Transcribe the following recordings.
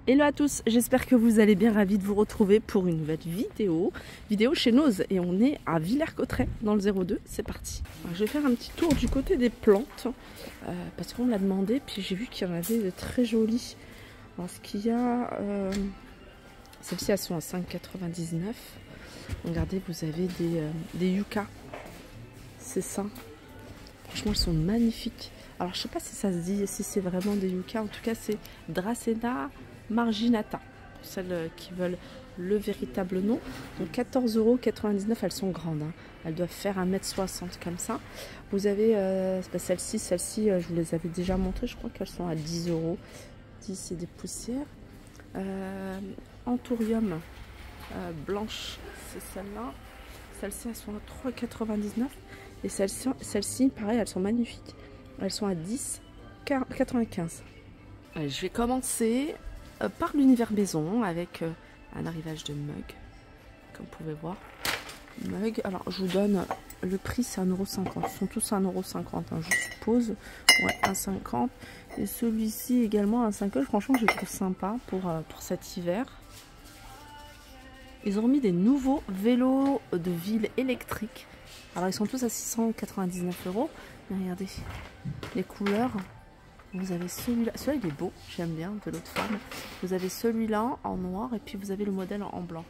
Hello à tous, j'espère que vous allez bien, ravi de vous retrouver pour une nouvelle vidéo chez Noz, et on est à Villers-Cotterêts dans le 02, c'est parti. Alors, je vais faire un petit tour du côté des plantes parce qu'on me l'a demandé, puis j'ai vu qu'il y en avait de très jolies. Alors ce qu'il y a, celles-ci elles sont à 5,99. Regardez, vous avez des yuccas, c'est ça. Franchement, elles sont magnifiques. Alors, je sais pas si ça se dit, si c'est vraiment des yuccas. En tout cas, c'est Dracena marginata. Pour celles qui veulent le véritable nom. Donc, 14,99 €. Elles sont grandes. Hein. Elles doivent faire 1,60 m comme ça. Vous avez celles-ci, je vous les avais déjà montrées. Je crois qu'elles sont à 10 €. 10, c'est des poussières. Anthurium blanche, c'est celle-là. Celles-ci, elles sont à 3,99 €. Et celles-ci, pareil, elles sont magnifiques. Elles sont à 10,95 €. Je vais commencer par l'univers maison avec un arrivage de mugs, comme vous pouvez voir. Mug, alors je vous donne le prix, c'est 1,50 €. Ils sont tous à 1,50 €, hein, je suppose. Ouais, 1,50 €. Et celui-ci également à 5 €. Franchement, je le trouve sympa pour cet hiver. Ils ont mis des nouveaux vélos de ville électriques. Alors ils sont tous à 699 €. Mais regardez les couleurs. Vous avez celui-là. Celui-là il est beau, j'aime bien, vélo de femme. Vous avez celui-là en noir et puis vous avez le modèle en blanc.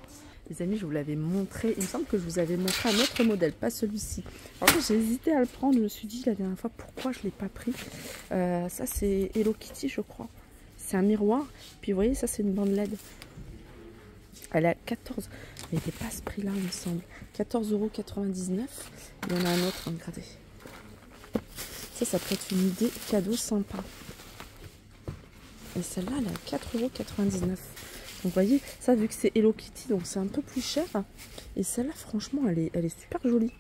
Les amis, je vous l'avais montré. Il me semble que je vous avais montré un autre modèle, pas celui-ci. Alors j'ai hésité à le prendre. Je me suis dit la dernière fois pourquoi je ne l'ai pas pris. Ça c'est Hello Kitty, je crois. C'est un miroir. Puis vous voyez, ça c'est une bande LED. Elle est à 14. Elle n'était pas à ce prix-là, il me semble. 14,99 €. Il y en a un autre, regardez. Ça peut être une idée cadeau sympa. Et celle-là, elle est à 4,99 €. Donc vous voyez, ça vu que c'est Hello Kitty, donc c'est un peu plus cher. Et celle-là, franchement, elle est super jolie.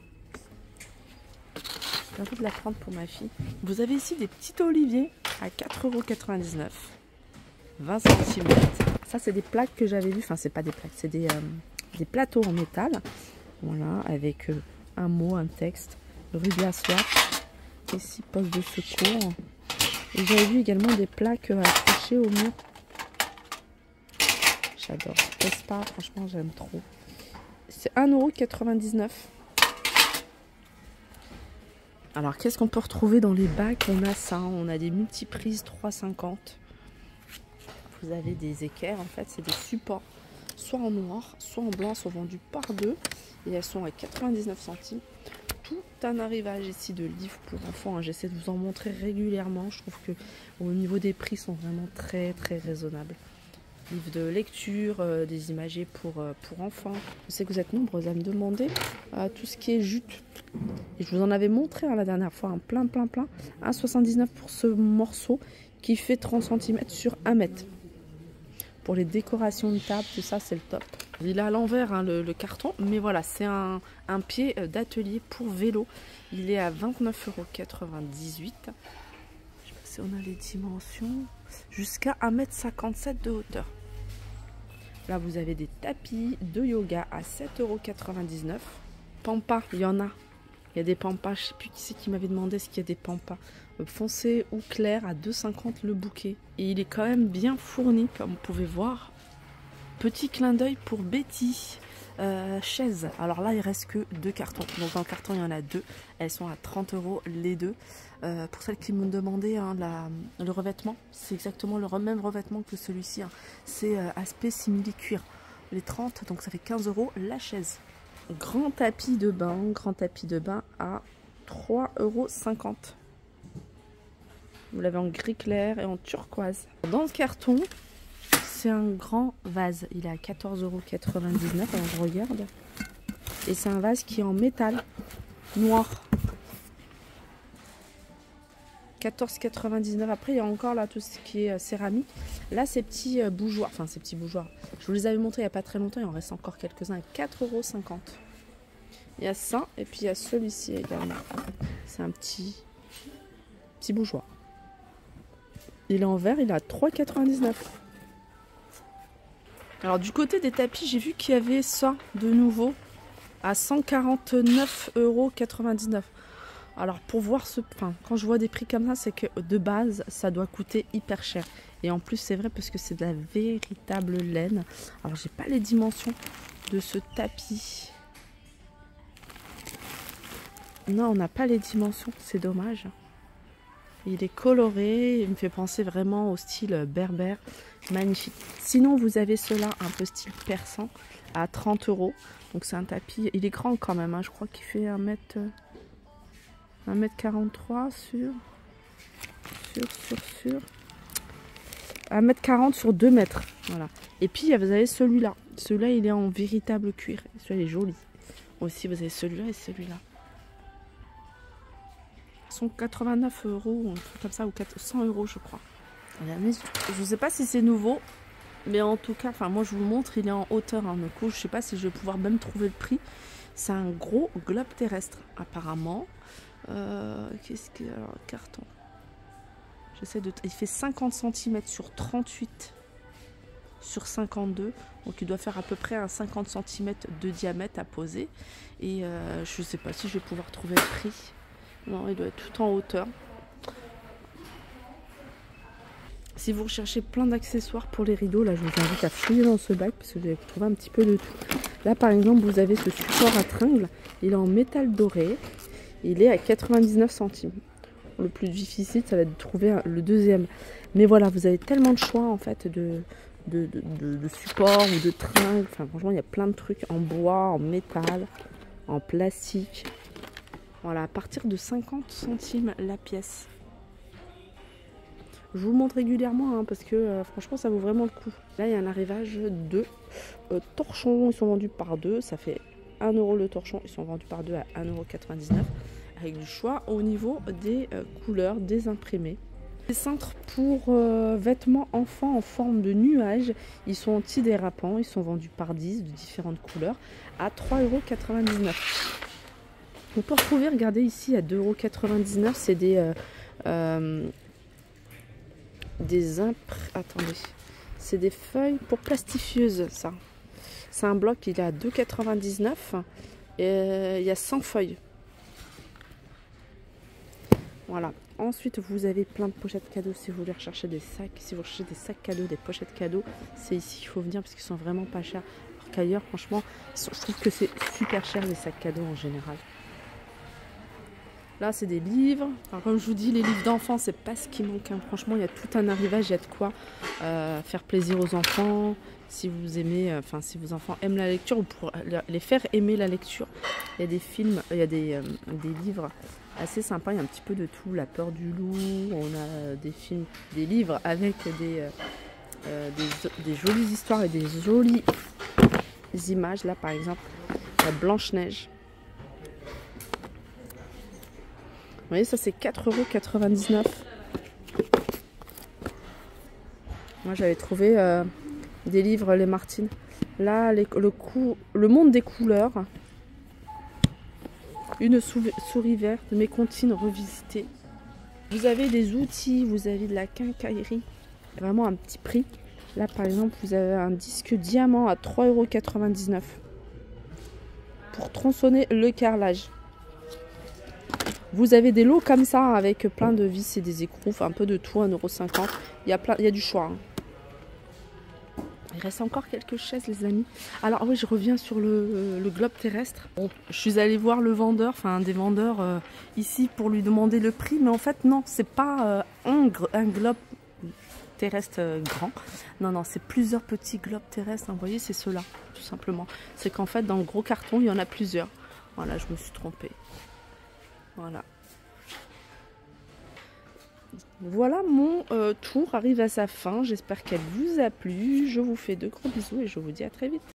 J'ai envie de la prendre pour ma fille. Vous avez ici des petits oliviers à 4,99 €. 20 cm. Ça, c'est des plaques que j'avais vues. Enfin, c'est pas des plaques, c'est des plateaux en métal. Voilà, avec un mot, un texte. Ruby à soie. Ici, poste de secours. Et j'avais vu également des plaques accrochées au mur. J'adore. N'est-ce pas? Franchement, j'aime trop. C'est 1,99 €. Alors, qu'est-ce qu'on peut retrouver dans les bacs? On a ça. On a des multiprises 3,50 €. Vous avez des équerres, en fait, c'est des supports, soit en noir, soit en blanc, sont vendus par deux, et elles sont à 99 centimes. Tout un arrivage ici de livres pour enfants, hein. J'essaie de vous en montrer régulièrement. Je trouve que au niveau des prix, sont vraiment très très raisonnables. Livres de lecture, des imagés pour enfants. Je sais que vous êtes nombreux à me demander tout ce qui est jute. Et je vous en avais montré la dernière fois, un plein. 1,79 € pour ce morceau qui fait 30 cm sur 1 mètre. Pour les décorations de table, tout ça, c'est le top. Il est à l'envers, hein, le carton, mais voilà, c'est un pied d'atelier pour vélo. Il est à 29,98 €. Je sais pas si on a les dimensions. Jusqu'à 1,57 m de hauteur. Là, vous avez des tapis de yoga à 7,99 €. Pampas, il y en a. Il y a des pampas, je ne sais plus qui c'est qui m'avait demandé ce qu'il y a des pampas. Foncé ou clair à 2,50 € le bouquet. Et il est quand même bien fourni, comme vous pouvez voir. Petit clin d'œil pour Betty. Chaise. Alors là, il reste que 2 cartons. Donc dans le carton, il y en a 2. Elles sont à 30 € les deux. Pour celles qui m'ont demandé hein, le revêtement, c'est exactement le même revêtement que celui-ci. Hein. C'est aspect simili-cuir. Les 30, donc ça fait 15 € la chaise. Grand tapis de bain à 3,50 €. Vous l'avez en gris clair et en turquoise. Dans le carton, c'est un grand vase. Il est à 14,99 €. Alors je regarde. Et c'est un vase qui est en métal noir. 14,99 €. Après, il y a encore là tout ce qui est céramique. Là, ces petits bougeoirs. Enfin, ces petits bougeoirs. Je vous les avais montrés il n'y a pas très longtemps. Il en reste encore quelques-uns à 4,50 €. Il y a ça. Et puis, il y a celui-ci également. C'est un petit bougeoir. Il est en verre. Il est à 3,99 €. Alors, du côté des tapis, j'ai vu qu'il y avait ça de nouveau à 149,99 €. Alors pour voir quand je vois des prix comme ça, c'est que de base, ça doit coûter hyper cher. Et en plus, c'est vrai parce que c'est de la véritable laine. Alors, j'ai pas les dimensions de ce tapis. Non, on n'a pas les dimensions, c'est dommage. Il est coloré, il me fait penser vraiment au style berbère. Magnifique. Sinon, vous avez cela un peu style persan à 30 €. Donc, c'est un tapis. Il est grand quand même, hein. Je crois qu'il fait 1m43 sur 1m40 sur 2 mètres. Voilà. Et puis, vous avez celui-là. Celui-là, il est en véritable cuir. Celui-là, il est joli. Aussi, vous avez celui-là et celui-là. Ils sont 89 €, un truc comme ça, ou 100 € je crois. Je ne sais pas si c'est nouveau, mais en tout cas, moi je vous montre, il est en hauteur. Hein, du coup, je ne sais pas si je vais pouvoir même trouver le prix. C'est un gros globe terrestre, apparemment. Qu'est-ce que... Alors, carton. J'essaie de... Il fait 50 cm sur 38 sur 52. Donc il doit faire à peu près un 50 cm de diamètre à poser. Et je ne sais pas si je vais pouvoir trouver le prix. Non, il doit être tout en hauteur. Si vous recherchez plein d'accessoires pour les rideaux, là je vous invite à fouiller dans ce bac parce que vous allez trouver un petit peu de tout. Là par exemple, vous avez ce support à tringles. Il est en métal doré. Il est à 99 centimes. Le plus difficile, ça va être de trouver le deuxième. Mais voilà, vous avez tellement de choix en fait de support ou de tringles. Enfin franchement, il y a plein de trucs en bois, en métal, en plastique. Voilà, à partir de 50 centimes la pièce. Je vous le montre régulièrement hein, parce que franchement ça vaut vraiment le coup. Là il y a un arrivage de torchons, ils sont vendus par 2, ça fait 1 € le torchon, ils sont vendus par 2 à 1,99 € avec du choix au niveau des couleurs, des imprimés. Les cintres pour vêtements enfants en forme de nuage, ils sont antidérapants, ils sont vendus par 10 de différentes couleurs à 3,99 €. On peut retrouver, regardez ici à 2,99 €, c'est attendez, c'est des feuilles pour plastifieuses, ça. C'est un bloc, il est à 2,99 € et il y a 100 feuilles. Voilà. Ensuite, vous avez plein de pochettes cadeaux si vous voulez rechercher des sacs. Si vous recherchez des sacs cadeaux, des pochettes cadeaux, c'est ici qu'il faut venir parce qu'ils sont vraiment pas chers. Alors qu'ailleurs, franchement, je trouve que c'est super cher les sacs cadeaux en général. Là, c'est des livres. Alors, comme je vous dis, les livres d'enfants, c'est pas ce qui manque. Hein. Franchement, il y a tout un arrivage. Il y a de quoi faire plaisir aux enfants. Si vous aimez, si vos enfants aiment la lecture, ou pour les faire aimer la lecture. Il y a des films, il y a des livres assez sympas. Il y a un petit peu de tout. La peur du loup. On a des films, des livres avec des jolies histoires et des jolies images. Là, par exemple, la Blanche-Neige. Vous voyez, ça c'est 4,99 €. Moi j'avais trouvé des livres Les Martines. Là, le monde des couleurs. Une souris verte, mes comptines revisitées. Vous avez des outils, vous avez de la quincaillerie. Vraiment un petit prix. Là par exemple, vous avez un disque diamant à 3,99 € pour tronçonner le carrelage. Vous avez des lots comme ça avec plein de vis et des écrous, un peu de tout, 1,50 €. Il y a du choix. Hein. Il reste encore quelques chaises, les amis. Alors oui, je reviens sur le globe terrestre. Bon, je suis allée voir le vendeur, un des vendeurs ici pour lui demander le prix. Mais en fait, non, c'est pas un globe terrestre grand. Non, non, c'est plusieurs petits globes terrestres. Vous voyez, c'est ceux-là, tout simplement. C'est qu'en fait, dans le gros carton, il y en a plusieurs. Voilà, je me suis trompée. Voilà. Voilà, mon tour arrive à sa fin. J'espère qu'elle vous a plu. Je vous fais de gros bisous et je vous dis à très vite.